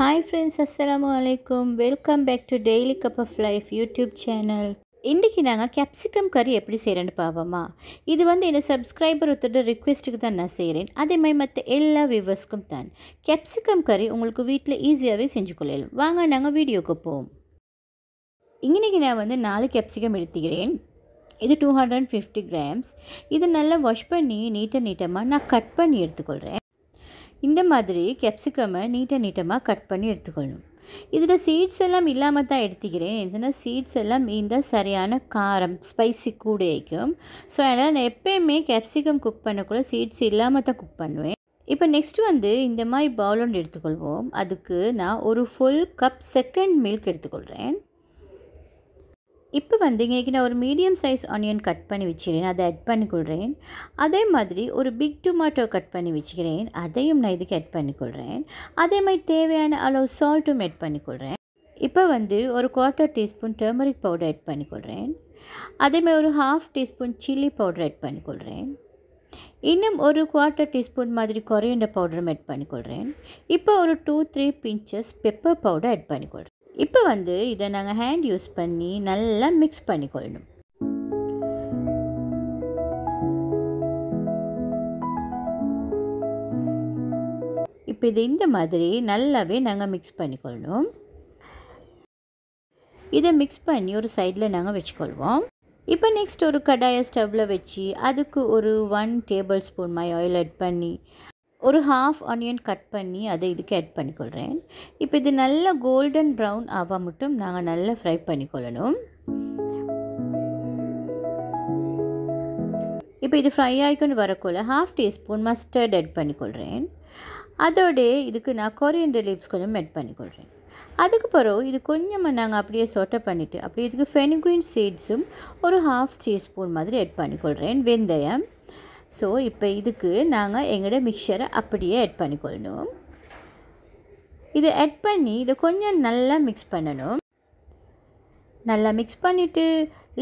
Hi friends, Assalamu alaikum. Welcome back to Daily Cup of Life YouTube channel. இன்றைக்கி நாங்கள் capsicum கறி எப்படி செய்கிறேன்னு பார்ப்போமா. இது என்ன சப்ஸ்கிரைபர் ஒருத்தர் ரிக்வெஸ்ட்டுக்கு தான் நான் செய்கிறேன். அதே மாதிரி மற்ற எல்லா வியூவர்ஸ்க்கும் தான். கேப்சிகம் கறி உங்களுக்கு வீட்டில் ஈஸியாகவே செஞ்சு கொள்ளலாம். வாங்க நாங்கள் வீடியோக்கு போவோம். இன்றைக்கி நான் 4 கேப்சிகம் எடுத்துக்கிறேன். இது 250 கிராம்ஸ். இது நல்லா வாஷ் பண்ணி நீட்டமாக நான் கட் பண்ணி எடுத்துக்கொள்கிறேன். இந்த மாதிரி கேப்சிகமை நீட்டமாக கட் பண்ணி எடுத்துக்கொள்ளணும். இதில் சீட்ஸ் எல்லாம் இல்லாமல் தான் எடுத்துக்கிறேன். எதுனா சீட்ஸ் எல்லாம் இருந்தால் சரியான காரம் ஸ்பைசி கூட வைக்கும். ஸோ அதனால் நான் எப்போயுமே கேப்சிகம் குக் பண்ணக்குள்ள சீட்ஸ் இல்லாமல் தான் குக் பண்ணுவேன். இப்போ நெக்ஸ்ட்டு இந்த மாதிரி பவுல் ஒன்று எடுத்துக்கொள்வோம். அதுக்கு நான் ஒரு ஃபுல் கப் செகண்ட் மில்க் எடுத்துக்கொள்கிறேன். இப்போ இன்றைக்கி நான் ஒரு மீடியம் சைஸ் ஆனியன் கட் பண்ணி வச்சுக்கிறேன். அதை ஆட் பண்ணிக்கொள்கிறேன். அதே மாதிரி ஒரு பிக் டொமேட்டோ கட் பண்ணி வச்சுக்கிறேன். அதையும் நான் இதுக்கு ஆட் பண்ணிக்கொள்கிறேன். அதே மாதிரி தேவையான அளவு சால்ட்டும் ஆட் பண்ணிக்கொள்கிறேன். இப்போ ஒரு 1/4 டீஸ்பூன் டர்மரிக் பவுடர் ஆட் பண்ணிக்கொள்கிறேன். அதே மாதிரி ஒரு 1/2 டீஸ்பூன் சில்லி பவுடர் ஆட் பண்ணிக்கொள்கிறேன். இன்னும் ஒரு 1/4 டீஸ்பூன் மாதிரி கொரியாண்டர் பவுடரும் ஆட் பண்ணிக்கொள்கிறேன். இப்போ ஒரு 2-3 பிஞ்சஸ் பெப்பர் பவுடர் ஆட் பண்ணிக்கொள்கிறேன். இப்போ இதை நாங்கள் ஹேண்ட் யூஸ் பண்ணி நல்லா மிக்ஸ் பண்ணிக்கொள்ளணும். இப்போ இது இந்த மாதிரி நல்லாவே நாங்கள் மிக்ஸ் பண்ணிக்கொள்ளணும். இதை மிக்ஸ் பண்ணி ஒரு சைடில் நாங்கள் வச்சுக்கொள்வோம். இப்போ நெக்ஸ்ட் ஒரு கடாயை ஸ்டவ்வில் வச்சு அதுக்கு ஒரு 1 டேபிள் ஸ்பூன் மாதிரி ஆயில் ஆட் பண்ணி ஒரு 1/2 ஆனியன் கட் பண்ணி அதை இதுக்கு ஆட் பண்ணிக்கொள்கிறேன். இப்போ இது நல்லா கோல்டன் ப்ரௌன் ஆவா மட்டும் நாங்கள் நல்லா ஃப்ரை பண்ணிக்கொள்ளணும். இப்போ இது ஃப்ரை ஆகிக்கொண்டு வரக்குள்ள 1/2 டீஸ்பூன் மஸ்டர்ட் ஆட் பண்ணிக்கொள்கிறேன். அதோட இதுக்கு நான் கொரியாண்டர் லீவ்ஸ் கொஞ்சம் ஆட் பண்ணிக்கொள்கிறேன். அதுக்கு பிறகு இது கொஞ்சமாக நாங்கள் அப்படியே சொட்டை பண்ணிவிட்டு அப்படியே இதுக்கு ஃபெனுக்ரீன் சீட்ஸும் ஒரு 1/2 டீஸ்பூன் மாதிரி ஆட் பண்ணிக்கொள்கிறேன். வெந்தயம். ஸோ இப்போ இதுக்கு நாங்கள் எங்களோட மிக்சரை அப்படியே ஆட் பண்ணிக்கொள்ளணும். இதை ஆட் பண்ணி இதை கொஞ்சம் நல்லா மிக்ஸ் பண்ணணும். நல்லா மிக்ஸ் பண்ணிவிட்டு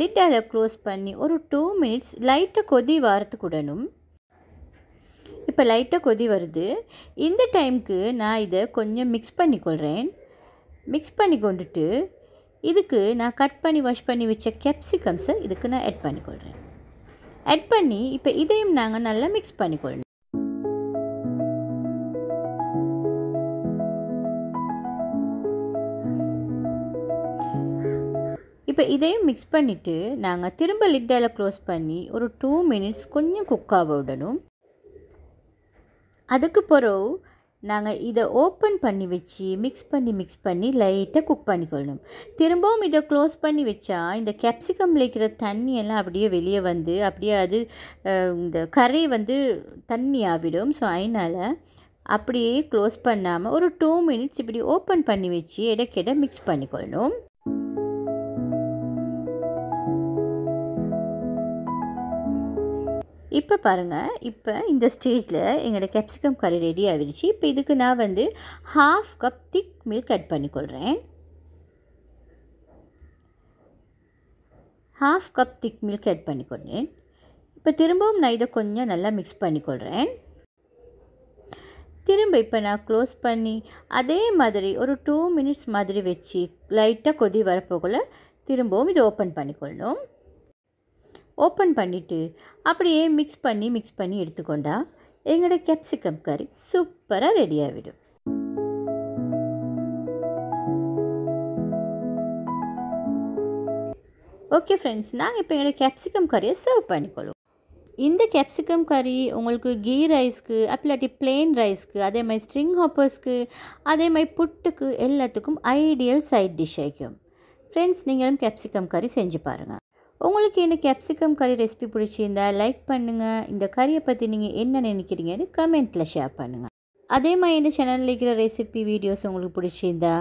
லிட்டால் க்ளோஸ் பண்ணி ஒரு 2 மினிட்ஸ் லைட்டாக கொதி வாரத்துக்கு விடணும். இப்போ லைட்டாக கொதி வருது. இந்த டைமுக்கு நான் இதை கொஞ்சம் மிக்ஸ் பண்ணிக்கொள்கிறேன். மிக்ஸ் பண்ணி கொண்டுட்டு இதுக்கு நான் கட் பண்ணி வாஷ் பண்ணி வச்ச கேப்சிகம்ஸை இதுக்கு நான் ஆட் பண்ணிக்கொள்கிறேன். ஆட் பண்ணி இப்போ இதையும் நாங்கள் நல்லா மிக்ஸ் பண்ணிக்கொள்ளணும். இப்போ இதையும் மிக்ஸ் பண்ணிவிட்டு நாங்கள் திரும்ப லிட்டால் க்ளோஸ் பண்ணி ஒரு 2 மினிட்ஸ் கொஞ்சம் குக் ஆக விடணும். அதுக்கு பிறகு நாங்கள் இதை ஓப்பன் பண்ணி வச்சு மிக்ஸ் பண்ணி லைட்டாக குக் பண்ணிக்கொள்ளணும். திரும்பவும் இதை க்ளோஸ் பண்ணி வச்சா இந்த கேப்சிகமில் இருக்கிற தண்ணியெல்லாம் அப்படியே வெளியே அப்படியே அது இந்த கறி தண்ணி ஆகிடும். ஸோ அதனால் அப்படியே க்ளோஸ் பண்ணாமல் ஒரு 2 மினிட்ஸ் இப்படி ஓப்பன் பண்ணி வச்சு இடைக்கிட மிக்ஸ் பண்ணிக்கொள்ளணும். இப்போ பாருங்கள், இப்போ இந்த ஸ்டேஜில் எங்களோட கேப்சிகம் கறி ரெடி ஆகிடுச்சு. இப்போ இதுக்கு நான் 1/2 கப் திக் மில்க் ஆட் பண்ணிக்கொள்கிறேன். 1/2 கப் திக் மில்க் ஆட் பண்ணிக்கொள்கிறேன். இப்போ திரும்பவும் நான் இதை கொஞ்சம் நல்லா மிக்ஸ் பண்ணிக்கொள்கிறேன். திரும்ப இப்போ நான் க்ளோஸ் பண்ணி அதே மாதிரி ஒரு 2 மினிட்ஸ் மாதிரி வச்சு லைட்டாக கொதி வரப்போக்குள்ள திரும்பவும் இதை ஓப்பன் பண்ணிக்கொள்ளணும். ஓப்பன் பண்ணிவிட்டு அப்படியே மிக்ஸ் பண்ணி எடுத்துக்கொண்டா எங்களோட கேப்சிகம் கறி சூப்பராக ரெடி ஆகிடும். ஓகே ஃப்ரெண்ட்ஸ், நாங்கள் இப்போ எங்களோட கேப்சிகம் கறியை சர்வ் பண்ணிக்கொள்வோம். இந்த கேப்சிகம் கறி உங்களுக்கு கீ ரைஸ்க்கு அப்படி பிளெயின் ரைஸ்க்கு அதே மாதிரி ஸ்ட்ரிங் ஹாப்பர்ஸ்க்கு அதே மாதிரி புட்டுக்கு எல்லாத்துக்கும் ஐடியல் சைட் டிஷ் ஆகிக்கும். ஃப்ரெண்ட்ஸ், நீங்களும் கேப்சிகம் கறி செஞ்சு பாருங்கள். உங்களுக்கு இந்த கேப்சிகம் கறி ரெசிபி பிடிச்சிருந்தா லைக் பண்ணுங்கள். இந்த கறியை பற்றி நீங்கள் என்ன நினைக்கிறீங்கன்னு கமெண்ட்டில் ஷேர் பண்ணுங்கள். அதே மாதிரி இந்த சேனலில் இருக்கிற ரெசிபி வீடியோஸ் உங்களுக்கு பிடிச்சிருந்தா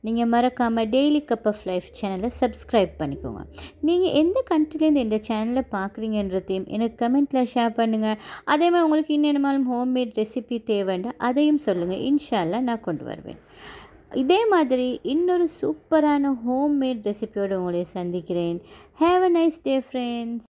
நீங்கள் மறக்காமல் டெய்லி கப் ஆஃப் லைஃப் சேனலை சப்ஸ்கிரைப் பண்ணிக்கோங்க. நீங்கள் எந்த கண்ட்ரிலேருந்து இந்த சேனலில் பார்க்குறீங்கன்றதையும் எனக்கு கமெண்ட்டில் ஷேர் பண்ணுங்கள். அதே மாதிரி உங்களுக்கு இன்னும் ஹோம்மேட் ரெசிபி தேவைண்டா அதையும் சொல்லுங்கள். இன்ஷா அல்லாஹ் நான் கொண்டு வருவேன். இதே மாதிரி இன்னொரு சூப்பரான ஹோம்மேட் ரெசிபியோடு உங்களை சந்திக்கிறேன். Have a nice day friends.